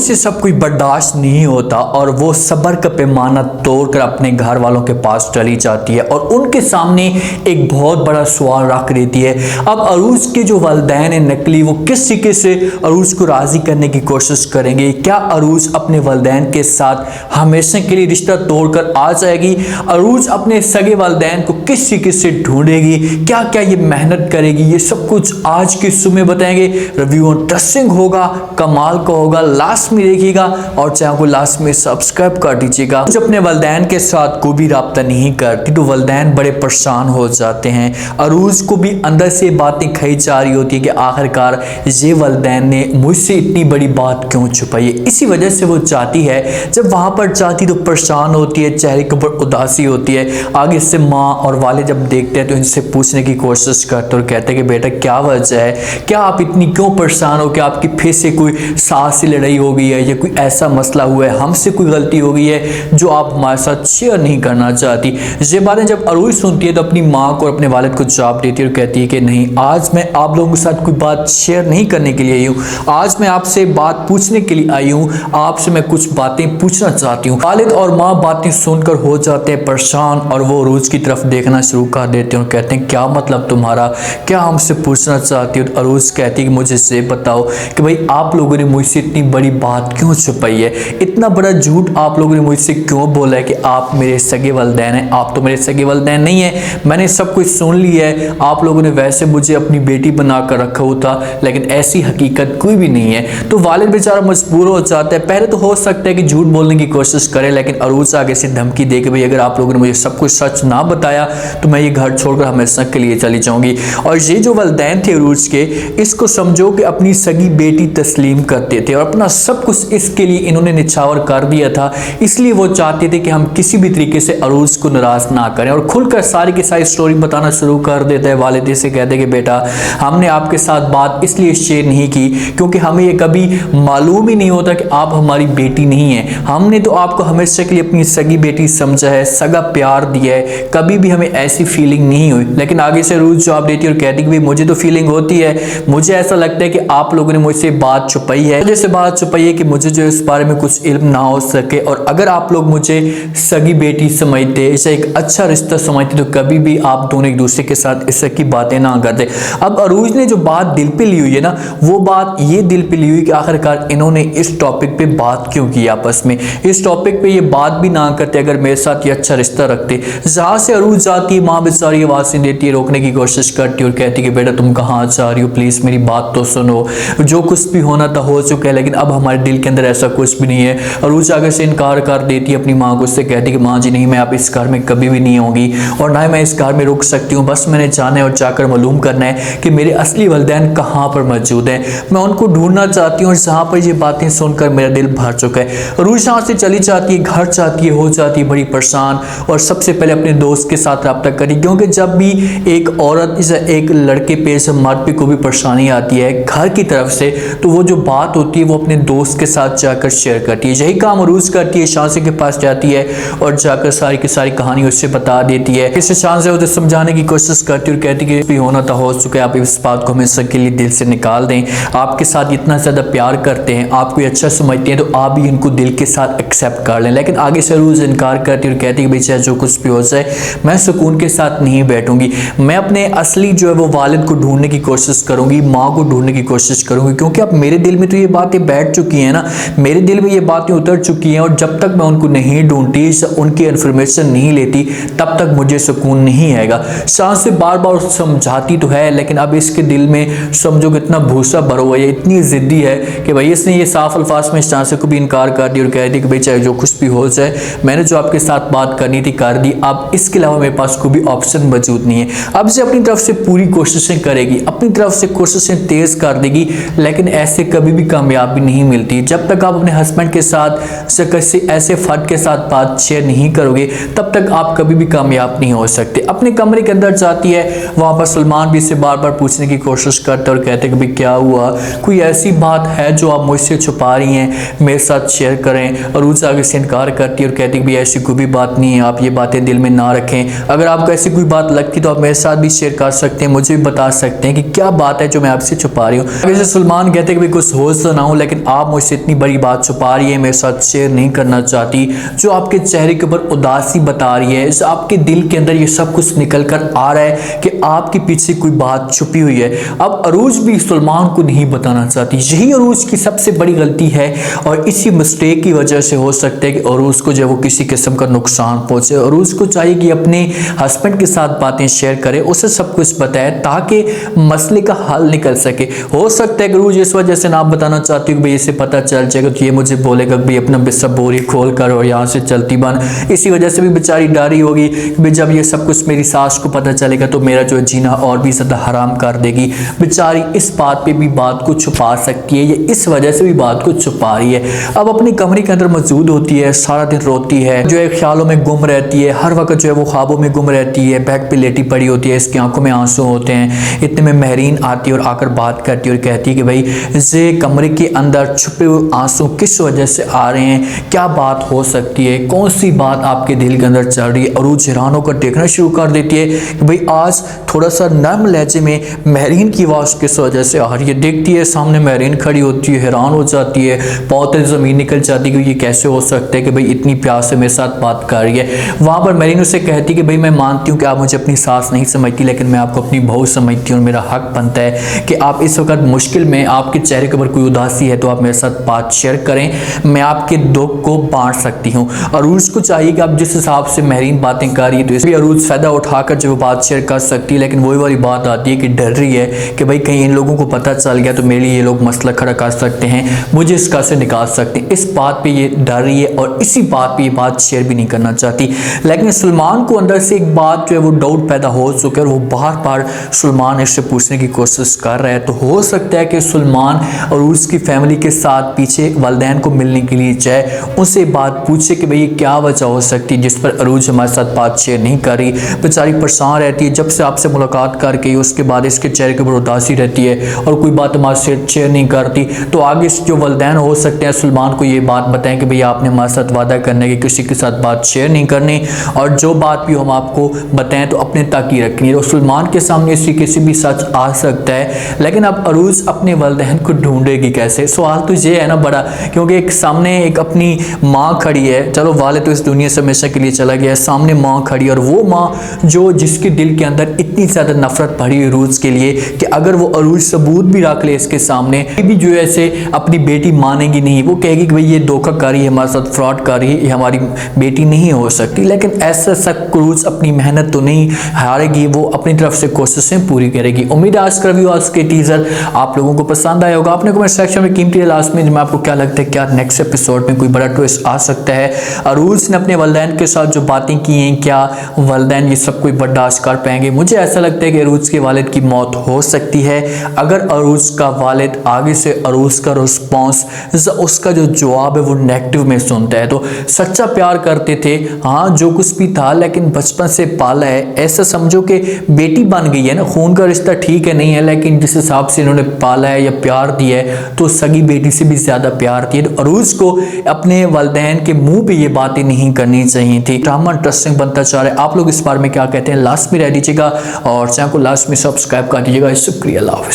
अरूज से सब कुछ बर्दाश्त नहीं होता और वो सब्र का पैमाना तोड़कर अपने घर वालों के पास चली जाती है और उनके सामने एक बहुत बड़ा सवाल रख देती है। अब अरूज के जो वालिदैन है नकली, वो किस तरीके से अरूज को राजी करने की कोशिश करेंगे? क्या अरूज अपने वालिदैन के साथ हमेशा के लिए रिश्ता तोड़कर आ जाएगी? अरूज अपने सगे वालिदैन को किस तरीके से ढूंढेगी? क्या क्या ये मेहनत करेगी? ये सब कुछ आज के हिस्से में बताएंगे। रिव्यू इंटरेस्टिंग होगा, कमाल का होगा, लास्ट में देखिएगा और चैनल को लास्ट में सब्सक्राइब कर दीजिएगा। जब अपने वालिदैन के साथ कोई भी राब्ता नहीं करती तो वालिदैन बड़े परेशान हो जाते हैं। अरूज को भी अंदर से बातें खाई जा रही होती है कि आखिरकार ये वालिदैन ने मुझसे इतनी बड़ी बात क्यों छुपाई है। इसी वजह से वो चाहती है, जब वहां पर जाती तो परेशान होती है, चेहरे के ऊपर उदासी होती है। आगे से माँ और वाले जब देखते हैं तो इनसे पूछने की कोशिश करते और कहते हैं कि बेटा क्या वजह है, क्या आप इतनी क्यों परेशान हो, क्या आपकी फिर से कोई सास से लड़ाई हो गई है या कोई ऐसा मसला हुआ है, हमसे कोई गलती हो गई है जो आप हमारे साथ शेयर नहीं करना चाहती। ये बातें जब अरूज सुनती है तो अपनी माँ को और अपने वालिद को जवाब देती है और कहती है कि नहीं, आज मैं आप लोगों के साथ कोई बात शेयर नहीं करने के लिए आई हूँ, आज मैं आपसे बात पूछने के लिए आई हूँ, आपसे मैं कुछ बातें पूछना चाहती हूँ। वालिद और माँ बातें सुनकर हो जाते हैं परेशान और वो अरूज की तरफ देखना शुरू कर देते हैं और कहते हैं क्या मतलब तुम्हारा, क्या हमसे पूछना चाहती हो? अरूज कहती है कि मुझे से बताओ कि भाई आप लोगों ने मुझसे इतनी बड़ी बात क्यों छुपाई है, इतना बड़ा झूठ आप लोगों ने मुझसे क्यों बोला है कि आप मेरे सगे वालिदैन हैं? आप तो मेरे सगे वालिदैन नहीं है, मैंने सब कुछ सुन लिया है। आप लोगों ने वैसे मुझे अपनी बेटी बनाकर रखा हुआ था, लेकिन ऐसी हकीकत कोई भी नहीं है। तो वालिद बेचारा मजबूर हो जाता है। पहले तो हो सकता है कि झूठ बोलने की कोशिश करे, लेकिन अरूज आगे से धमकी दे कि भाई अगर आप लोगों ने मुझे सब कुछ सच ना बताया तो मैं ये घर छोड़कर हमेशा के लिए चली जाऊंगी। और ये जो वालिदैन थे अरूज के, इसको समझो कि अपनी सगी बेटी तस्लीम करते थे और अपना सब कुछ इसके लिए इन्होंने निछावर कर दिया था। इसलिए वो चाहते थे कि हम किसी भी तरीके से अरूज को नाराज ना करें और खुलकर सारी की सारी स्टोरी बताना शुरू कर देते हैं। वालिद से कहते कि बेटा हमने आपके साथ बात इसलिए शेयर नहीं की क्योंकि हमें ये कभी मालूम ही नहीं होता कि आप हमारी बेटी नहीं है। हमने तो आपको हमेशा के लिए अपनी सगी बेटी समझा है, सगा प्यार दिया है, कभी भी हमें ऐसी फीलिंग नहीं हुई। लेकिन आगे से अरूज जवाब देती है और कहती कि मुझे तो फीलिंग होती है, मुझे ऐसा लगता है कि आप लोगों ने मुझसे बात छुपाई है, मुझे से बात छुपाई है कि मुझे जो इस बारे में कुछ इल्म ना हो सके। और अगर आप लोग मुझे सगी बेटी समझते, इसे एक अच्छा रिश्ता समझते तो कभी भी आप दोनों एक दूसरे के साथ इस की बातें ना करते। अब अरूज ने जो बात दिल पे ली हुई है ना, वो बात ये दिल पे ली हुई कि आखिरकार इन्होंने इस टॉपिक पे बात क्यों की आपस में, इस टॉपिक पे ये बात भी ना करते अगर मेरे साथ ये अच्छा रिश्ता रखते। जहां से अरूज जाती है, माँ बेचारी आवाज़ें देती है, रोकने की कोशिश करती है और कहती है कि बेटा तुम कहाँ जा रही हो, प्लीज़ मेरी बात तो सुनो, जो कुछ भी होना था हो चुका है, लेकिन अब हमारे दिल के अंदर ऐसा कुछ भी नहीं है। अरूज आगे से इनकार कर देती है अपनी माँ को, उससे कहती है कि माँ जी नहीं, मैं आप इस घर में कभी भी नहीं होंगी और ना ही मैं इस घर में रुक सकती हूँ, बस मैंने जाना है और जाकर मालूम करना है कि मेरे असली वालिदैन कहाँ पर मौजूद हैं, मैं उनको ढूंढना चाहती हूँ। और जहाँ पर ये बातें सुनकर मेरा दिल भर चुका है। अरूज यहाँ से चली जाती है, घर जाती है, हो जाती है बड़ी परेशान और सबसे पहले अपने दोस्त के साथ रब्ता करी, क्योंकि जब भी एक औरत एक लड़के पे से मर्द पे को भी परेशानी आती है घर की तरफ से, तो वो जो बात होती है वो अपने दोस्त के साथ जाकर शेयर करती है। यही काम अरूज करती है, शांसे के पास जाती है और जाकर सारी की सारी कहानी उससे बता देती है। इससे शांसे उसे समझाने की कोशिश करती है और कहती है कि भी होना था हो चुका है, आप इस बात को हमेशा के लिए दिल से निकाल दें, आपके साथ इतना ज़्यादा प्यार करते हैं, आपको अच्छा समझते हैं तो आप भी इनको दिल के साथ एक्सेप्ट कर लें। लेकिन आगे से अरूज इनकार करती है और कहती है कि बेचारा जो कुछ भी हो जाए मैं सुकून के साथ नहीं बैठूंगी, मैं अपने असली जो है वो वालिद को ढूंढने की कोशिश करूंगी, माँ को ढूंढने की कोशिश करूंगी, क्योंकि अब मेरे दिल में तो ये बातें बैठ चुकी हैं ना, मेरे दिल में ये बातें उतर चुकी हैं और जब तक मैं उनको नहीं ढूंढती, उनकी इन्फॉर्मेशन नहीं लेती, तब तक मुझे सुकून नहीं आएगा। सांस से बार बार समझाती तो है, लेकिन अब इसके दिल में समझो कितना भूसा भरा हुआ है, इतनी जिद्दी है कि भाई इसने ये साफ अल्फाज में सांस को भी इनकार कर दिया और कह दी कि भाई चाहे जो कुछ भी हो जाए, मैंने जो आपके साथ बात करनी थी कर दी, अब इसके अलावा मेरे पास कोई भी ऑप्शन मौजूद नहीं है। अब से अपनी तरफ से पूरी कोशिशें करेगी, अपनी तरफ से कोशिशें तेज कर देगी, लेकिन ऐसे कभी भी कामयाबी नहीं मिलती। जब तक आप अपने हस्बैंड के साथ किसी ऐसे फर्द के साथ बात शेयर नहीं करोगे, तब तक आप कभी भी कामयाब नहीं हो सकते। अपने कमरे के अंदर जाती है, वहां पर सलमान भी इसे बार बार पूछने की कोशिश करते और कहते कि भाई क्या हुआ, कोई ऐसी बात है जो आप मुझसे छुपा रही हैं, मेरे साथ शेयर करें। अरूज आगे से इनकार करती है और कहती कि भाई ऐसी कोई भी बात नहीं है, आप ये बातें दिल में ना रखें, अगर आपको ऐसी कोई बात लगती तो आप मेरे साथ भी शेयर कर सकते हैं, मुझे भी बता सकते हैं कि क्या बात है जो मैं आपसे छुपा रही हूँ। जैसे सलमान कहते हैं कि भाई कुछ हो तो ना हो, लेकिन आप मुझसे इतनी बड़ी बात छुपा रही है, मेरे साथ शेयर नहीं करना चाहती, जो आपके चेहरे के ऊपर उदासी बता रही है, जो आपके दिल के अंदर ये सब कुछ निकल कर आ रहा है कि आपके पीछे कोई बात छुपी हुई है। अब अरूज भी सलमान को नहीं बताना चाहती। यही अरूज की सबसे बड़ी गलती है और इसी मिस्टेक की वजह से हो सकता है कि अरूज को जो वो किसी किस्म का नुकसान पहुंचे। अरूज को चाहिए कि अपने हस्बैंड के साथ बातें शेयर करे, उसे सब कुछ बताए ताकि मसले का हल निकल सके। हो सकता है कि अरूज इस वजह से ना बताना चाहती हूँ कि भाई इसे पता चल जाएगा तो ये मुझे बोलेगा भाई अपना बिस्सा बोरी खोल कर और यहाँ से चलती बन। इसी वजह से भी बेचारी डरी होगी कि जब ये सब कुछ मेरी सास को पता चलेगा तो मेरा जो जीना और भी ज़्यादा हराम कर देगी। बेचारी इस बात पे भी बात को छुपा सकती है, ये इस वजह से भी बात को छुपा रही है। अब अपनी कमरे के अंदर मौजूद होती है, सारा दिन रोती है, जो है ख्यालों में गुम रहती है, हर वक्त जो है वो ख्वाबों में गुम रहती है, बैग पे लेटी पड़ी होती है, इसकी आंखों में आंसू होते हैं। इतने में महरीन आती है और आकर बात करती है और कहती है कि भाई ये कमरे के अंदर छुपे हुए आंसू किस वजह से आ रहे हैं, क्या बात हो सकती है, कौन सी बात आपके दिल के अंदर चल रही है। अरूज हैरान होकर देखना शुरू कर देती है कि भाई आज थोड़ा सा नर्म लहजे में महरीन की आवाज़ किस वजह से आ रही है। देखती है सामने महरीन खड़ी होती है, हैरान हो जाती है, पाँव तले ज़मीन निकल जाती है कि ये कैसे हो सकता है कि भाई इतनी प्यार से मेरे साथ बात कर रही है। वहाँ पर महरीन उसे कहती कि भाई मैं मानती हूँ कि आप मुझे अपनी सास नहीं समझती, लेकिन मैं आपको अपनी बहू समझती हूँ और मेरा हक बनता है कि आप इस वक्त मुश्किल में, आपके चेहरे के ऊपर कोई उदासी है तो आप मेरे साथ बात शेयर करें, मैं आपके दुख को बांट सकती हूँ। अरूज को चाहिए कि आप जिस हिसाब से महरीन बातें कर रही है तो इसलिए अरूज फ़ायदा उठाकर जो बात शेयर कर सकती है, लेकिन वही वाली बात आती है कि डर रही है कि भाई कहीं इन लोगों को पता चल गया तो मेरे लिए ये लोग मसला खड़ा कर सकते हैं, मुझे इसका से निकाल सकते हैं। इस बात पे ये डर रही है और इसी बात पे ये बात शेयर भी नहीं करना चाहती। लेकिन सलमान को अंदर से एक बात जो है वो डाउट पैदा हो चुका है और वो बार बार सलमान इससे पूछने की कोशिश कर रहा है। तो हो सकता है कि सलमान और उसकी फैमिली के साथ पीछे वालिदैन को मिलने के लिए जाए, उनसे बात पूछे कि भाई क्या वजह हो सकती है जिस पर अरूज हमारे साथ बात शेयर नहीं कर रही। बेचारी परेशान रहती है, जब से आपसे मुलाकात करके उसके बाद इसके चेहरे के ऊपर उदासी रहती है और कोई बात हमारे से शेयर नहीं करती। तो आगे जो वालिदैन हो सकते हैं सलमान को ये बात बताएं कि भैया आपने हमारे साथ वादा करने की किसी के साथ बात शेयर नहीं करनी और जो बात भी हम आपको बताएं तो अपने तक ही रखनी है। तो सलमान के सामने इसी किसी भी सच आ सकता है, लेकिन अब अरूज अपने वालिदैन को ढूंढेगी कैसे? सवाल तो ये है ना बड़ा, क्योंकि एक सामने एक अपनी माँ खड़ी है, चलो वाले तो इस दुनिया से हमेशा के लिए चला गया है, सामने माँ खड़ी है और वो माँ जो जिसके दिल के अंदर इतनी ज़्यादा नफरत भरी है अरूज के लिए कि अगर वो अरूज सबूत भी रख ले इसके सामने भी जो ऐसे अपनी बेटी मानेगी नहीं, वो कहेगी कि भाई ये धोखा कर रही है, हमारे साथ फ्रॉड कर रही है, ये हमारी बेटी नहीं हो सकती। लेकिन ऐसा अरूज अपनी मेहनत तो नहीं हारेगी, वो अपनी तरफ से कोशिशें पूरी करेगी। उम्मीद है आज का रिव्यू, आज के टीजर आप लोगों को पसंद आया होगा। आपने कमेंट सेक्शन में कीमती लास्ट में आपको क्या लगता है, क्या नेक्स्ट एपिसोड में कोई बड़ा ट्विस्ट आ सकता है? अरूज ने अपने वालिदैन के साथ जो बातें की हैं, क्या वालिदैन ये सब कोई बर्दाश्त कर पाएंगे? मुझे ऐसा लगता है कि अरूज के वालिद की मौत हो सकती है अगर अरूज का वालिद आगे से अरूज का रिस्पॉन्स, उसका जो जवाब है वो नेगेटिव में सुनता है। तो सच्चा प्यार करते थे, हाँ जो कुछ भी था, लेकिन बचपन से पाला है, ऐसा समझो कि बेटी बन गई है ना, खून का रिश्ता ठीक है नहीं है, लेकिन जिस हिसाब से इन्होंने पाला है या प्यार दिया है तो सगी बेटी से भी ज्यादा प्यार दिया। तो अरूज को अपने वालिदैन के मुंह पे ये बातें नहीं करनी चाहिए थी। ड्रामा इंटरेस्टिंग बनता चाह रहा है, आप लोग इस बारे में क्या कहते हैं लास्ट में रह दीजिएगा और चैनल को लास्ट में सब्सक्राइब कर दीजिएगा। शुक्रिया, अल्लाह हाफ़िज़।